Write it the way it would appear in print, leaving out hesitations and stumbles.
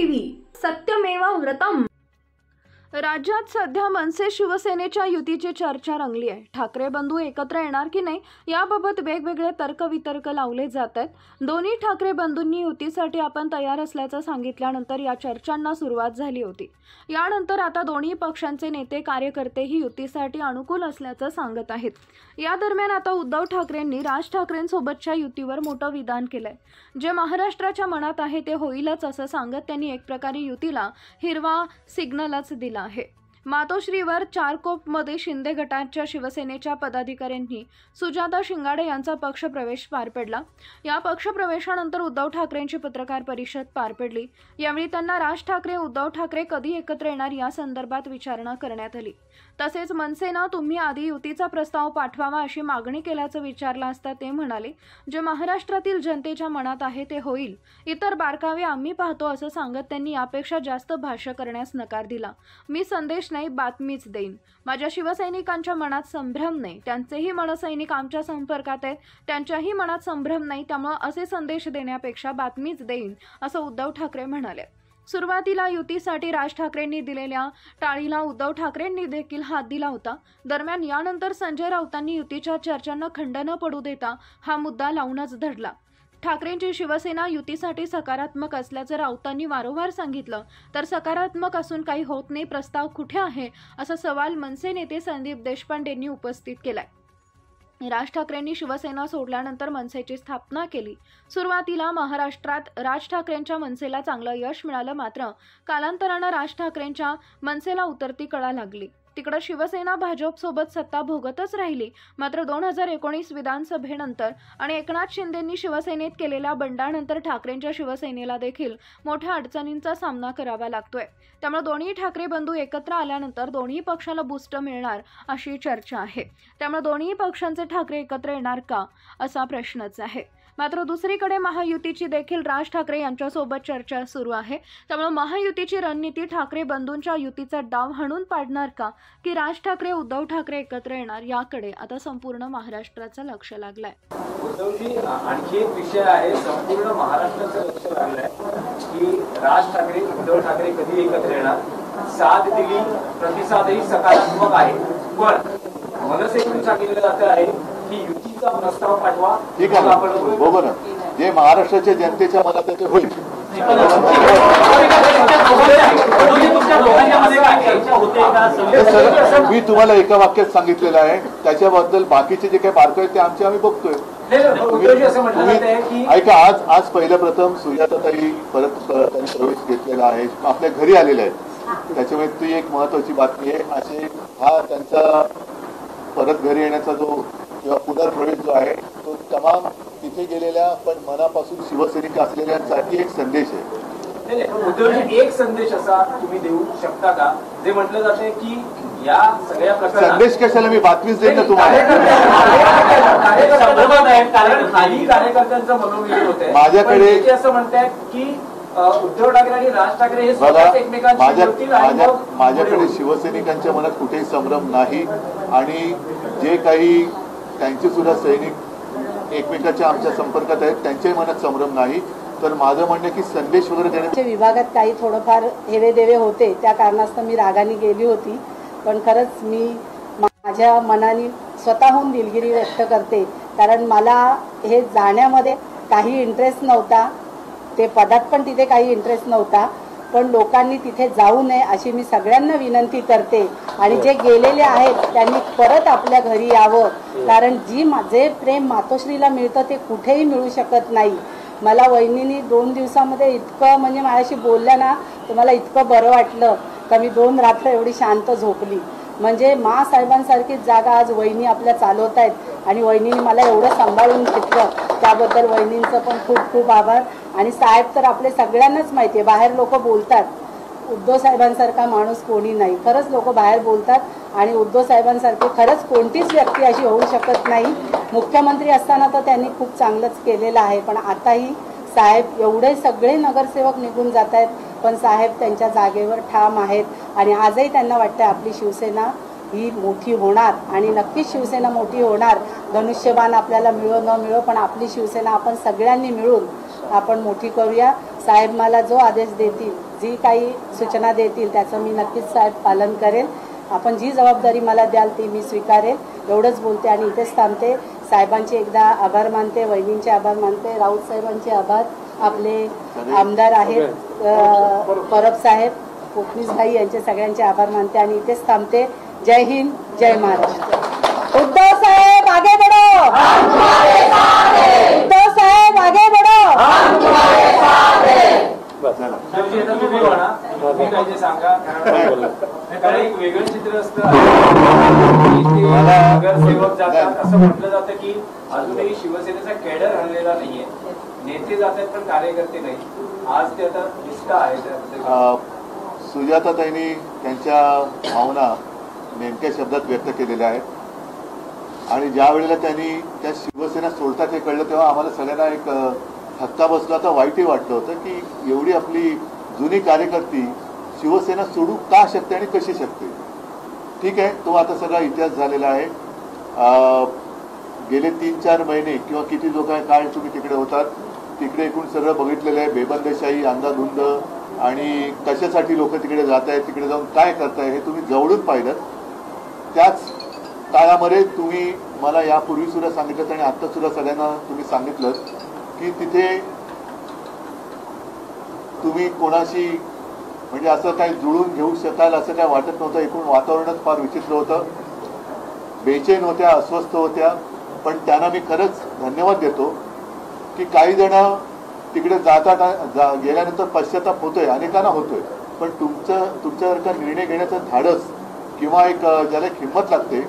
TV सत्यमेव व्रतम। राज्यात सध्या मनसे शिवसेनेच्या युतीची चर्चा रंगली आहे। ठाकरे बंधू एकत्र येणार की नाही याबाबत वेगवेगळे तर्कवितर्क लावले जात आहेत। दोन्ही ठाकरे बंधूंनी युतीसाठी आपण तयार असल्याचं सांगितल्यानंतर या चर्चांना सुरुवात झाली होती। यानंतर आता दोन्ही पक्षांचे नेते कार्यकर्तेही युतीसाठी अनुकूल असल्याचं सांगत आहेत। या दरम्यान आता उद्धव ठाकरेंनी राज ठाकरेंसोबतच्या युतीवर मोठं विधान केलंय। जे महाराष्ट्राच्या मनात आहे ते होईलच असं सांगत त्यांनी एक प्रकारे युतीला हिरवा सिग्नलच दिला आहे। मातोश्रीवर चारकोपमध्ये शिंदे गटाच्या शिवसेनेच्या पदाधिकाऱ्यांनी सुजाता शिंगाडे यांचा पक्षप्रवेश पार पडला। या पक्षप्रवेशानंतर उद्धव ठाकरेंची पत्रकार परिषद पार पडली। यावेळी त्यांना राज ठाकरे उद्धव ठाकरे कधी एकत्र येणार या संदर्भात विचारणा करण्यात आली। तसेच मनसेनं तुम्ही आधी युतीचा प्रस्ताव पाठवावा अशी मागणी केल्याचं विचारलं असता ते म्हणाले, जे महाराष्ट्रातील जनतेच्या मनात आहे ते होईल, इतर बारकावे आम्ही पाहतो असं सांगत त्यांनी यापेक्षा जास्त भाष्य करण्यास नकार दिला। मी संदेश नाही बातमीच देईन। माझ्या शिवसैनिकांच्या मनात संभ्रम नाही, त्यांचेही मनसैनिक आमच्या संपर्कात आहेत, त्यांच्याही मनात संभ्रम नाही, त्यामुळे असे संदेश देण्यापेक्षा बातमीच देईन असं उद्धव ठाकरे म्हणाले। सुरुवातीला युतीसाठी राज ठाकरेंनी दिलेल्या टाळीला उद्धव ठाकरेंनी देखील हात दिला होता। दरम्यान यानंतर संजय राऊतांनी युतीच्या चर्चांना खंड न पडू देता हा मुद्दा लावूनच धरला। ठाकरेंची शिवसेना युतीसाठी सकारात्मक असल्याचं राऊतांनी वारंवार सांगितलं, तर सकारात्मक असून काही होत नाही, प्रस्ताव कुठे आहे असा सवाल मनसे नेते संदीप देशपांडेंनी उपस्थित केलाय। राज ठाकरेंनी शिवसेना सोडल्यानंतर मनसेची स्थापना केली। सुरुवातीला महाराष्ट्रात राज ठाकरेंच्या मनसेला चांगलं यश मिळालं, मात्र कालांतरानं राज ठाकरेंच्या मनसेला उतरती कळा लागली। तिकडे शिवसेना भाजपसोबत सत्ता भोगतच राहिली, मात्र 2019 विधानसभेनंतर आणि एकनाथ शिंदेंनी शिवसेनेत केलेल्या बंडानंतर ठाकरेंच्या शिवसेनेला देखील मोठ्या अडचणींचा सामना करावा लागतोय। त्यामुळे दोन्ही ठाकरे बंधू एकत्र आल्यानंतर दोन्ही पक्षाला बूस्ट मिळणार अशी चर्चा आहे। त्यामुळे दोन्ही पक्षांचे ठाकरे एकत्र येणार का असा प्रश्नच आहे। मात्र दुसरीकडे महायुतीची देखील राज ठाकरे यांच्यासोबत चर्चा सुरू आहे। त्यामुळे महायुतीची रणनीती ठाकरे बंधूंच्या युतीचा डाव हाणून पाडणार का की राज ठाकरे उद्धव ठाकरे एकत्र येणार याकडे आता संपूर्ण महाराष्ट्राचं लक्ष लागलंय। उद्धवजी, आणखी एक विषय आहे, संपूर्ण महाराष्ट्राचं लक्ष लागलंय की राज ठाकरे उद्धव ठाकरे कधी एकत्र येणार। साथ दिली, प्रतिसादही सकारात्मक आहे, पण मनसेकडून सांगितलं जात आहे की युतीचा प्रस्ताव पाठवा। ठीक आहे, बरोबर आहे, जे महाराष्ट्राच्या जनतेच्या मनात आहे ते होईल। मी तुम्हाला एका वाक्यात सांगितलेलं आहे, त्याच्याबद्दल बाकीचे जे काही बारकावे ते आम्ही बघतोय। ऐका, आज पहिल्या प्रथम सुजाताताई परत त्यांनी प्रवेश घेतलेला आहे, आपल्या घरी आलेले आहेत, त्याच्यामुळे ती एक महत्वाची बातमी आहे। असे हा त्यांचा परत घरी येण्याचा जो किंवा पुनर्प्रवेश जो आहे तो तमाम तिथे गेलेल्या पण मनापासून शिवसैनिक असलेल्यांसाठी एक संदेश आहे। उद्धवजी, एक संदेश असा तुम्ही देऊ शकता का जे म्हटलं जाते की या सगळ्या संदेश कशाला, मी बातमीच देईन ना तुम्हाला। कार्यकर्त्यांचं मनोविजय होते, माझ्याकडे असं म्हणतायत की उद्धव ठाकरे आणि राज ठाकरे हे माझ्याकडे शिवसैनिकांच्या मनात कुठेही संभ्रम नाही आणि जे काही त्यांचे सुद्धा सैनिक एकमेकांच्या आमच्या संपर्कात आहेत त्यांच्याही मनात संभ्रम नाही। तर माझं म्हणणं की संदेश वगैरे देण्याच्या विभागात काही थोडंफार हेवेदेवे होते, त्या कारणास्तव मी रागाने गेली होती, पण खरंच मी माझ्या मनाने स्वतःहून दिलगिरी व्यक्त करते, कारण मला हे जाण्यामध्ये काही इंटरेस्ट नव्हता, ते पदात पण तिथे काही इंटरेस्ट नव्हता, पण लोकांनी तिथे जाऊ नये अशी मी सगळ्यांना विनंती करते आणि जे गेलेले आहेत त्यांनी परत आपल्या घरी यावं, कारण जे प्रेम मातोश्रीला मिळतं ते कुठेही मिळू शकत नाही। मला वहिनींनी 2 दिवसामध्ये इतकं म्हणजे माझ्याशी बोलल्या ना, तर मला इतकं बरं वाटलं का मी 2 रात्र एवढी शांत झोपली। म्हणजे साहेबांसारखीच जागा आज वहिनी आपल्या चालवत आहेत आणि वहिनीने मला एवढं सांभाळून घेतलं, त्याबद्दल वहिनींचं पण खूप खूप आभार। आणि साहेब तर आपले सगळ्यांनाच माहिती आहे, बाहेर लोक बोलतात उद्धव साहेबांसारखा माणूस कोणी नाही, खरंच लोक बाहेर बोलतात आणि उद्धव साहेबांसारखी खरंच कोणतीच व्यक्ती अशी होऊ शकत नाही। मुख्यमंत्री असताना तर त्यांनी खूप चांगलंच केलेलं आहे, पण आताही साहेब एवढे सगळे नगरसेवक निघून जात आहेत, पण साहेब त्यांच्या जागेवर ठाम आहेत आणि आजही त्यांना वाटतं आपली शिवसेना ही मोठी होणार आणि नक्कीच शिवसेना मोठी होणार। धनुष्यबाण आपल्याला मिळो न मिळो, पण आपली शिवसेना आपण सगळ्यांनी मिळून आपण मोठी करूया। साहेब मला जो आदेश देतील जी काही सूचना देतील त्याचं मी नक्कीच साहेब पालन करेन. आपण जी जबाबदारी मला द्याल ती मी स्वीकारेन. एवढंच बोलते आणि इथेच थांबते. साहेबांचे एकदा आभार मानते, वहिनींचे आभार मानते, राऊत साहेबांचे आभार, आपले आमदार आहेत परब साहेब, कोकणीसभाई यांचे सगळ्यांचे आभार मानते आणि इथेच थांबते. जय हिंद, जय महाराष्ट्र. उद्धव साहेब आगे बढ़ो, उद्धव साहेब आगे बढ़ो. शेवटी आता तुम्ही म्हणा, तुम्ही काय ते सांगा. कारण एक वेगळं चित्र असतं. नगरसेवक जातात असं म्हटलं जातं की अजूनही शिवसेनेचा कॅडर हल्लेला नाहीये, नेते जातात पण कार्यकर्ते नाही. आज ते आता दिसत आहे. सुजाताताईंनी त्यांच्या भावना नेमक्या शब्दात व्यक्त केलेल्या आहेत आणि ज्या वेळेला त्यांनी त्या शिवसेना सोडतात हे कळलं तेव्हा आम्हाला सगळ्यांना एक धक्का बसला होता. वाईटही वाटलं होतं की एवढी आपली जुनी कार्यकर्ती शिवसेना सोडू का शकते आणि कशी शकते. ठीक आहे, तो आता सगळा इतिहास झालेला आहे. गेले 3-4 महिने किंवा किती जो काय काळ तुम्ही तिकडे होतात तिकडे एकूण सगळं बघितलेलं आहे. बेबंदशाही, अंधाधुंद आणि कशासाठी लोक तिकडे जात आहेत, तिकडे जाऊन काय करताय हे तुम्ही जवळून पाहिलं. त्याच काळामध्ये तुम्ही मला यापूर्वी सुद्धा सांगितलं आणि आता सुद्धा सगळ्यांना तुम्ही सांगितलं की तिथे तुम्ही कोणाशी म्हणजे असं काही जुळून घेऊ शकाल असं काय वाटत नव्हतं. एकूण वातावरणच फार विचित्र होतं. बेचैन होत्या, अस्वस्थ होत्या. पण त्यांना मी खरंच धन्यवाद देतो की काही जण तिकडे गेल्यानंतर पश्चाताप होतोय, अनेकांना होतोय. पण तुमच्यासारखा निर्णय घेण्याचं धाडस किंवा एक ज्याला हिंमत लागते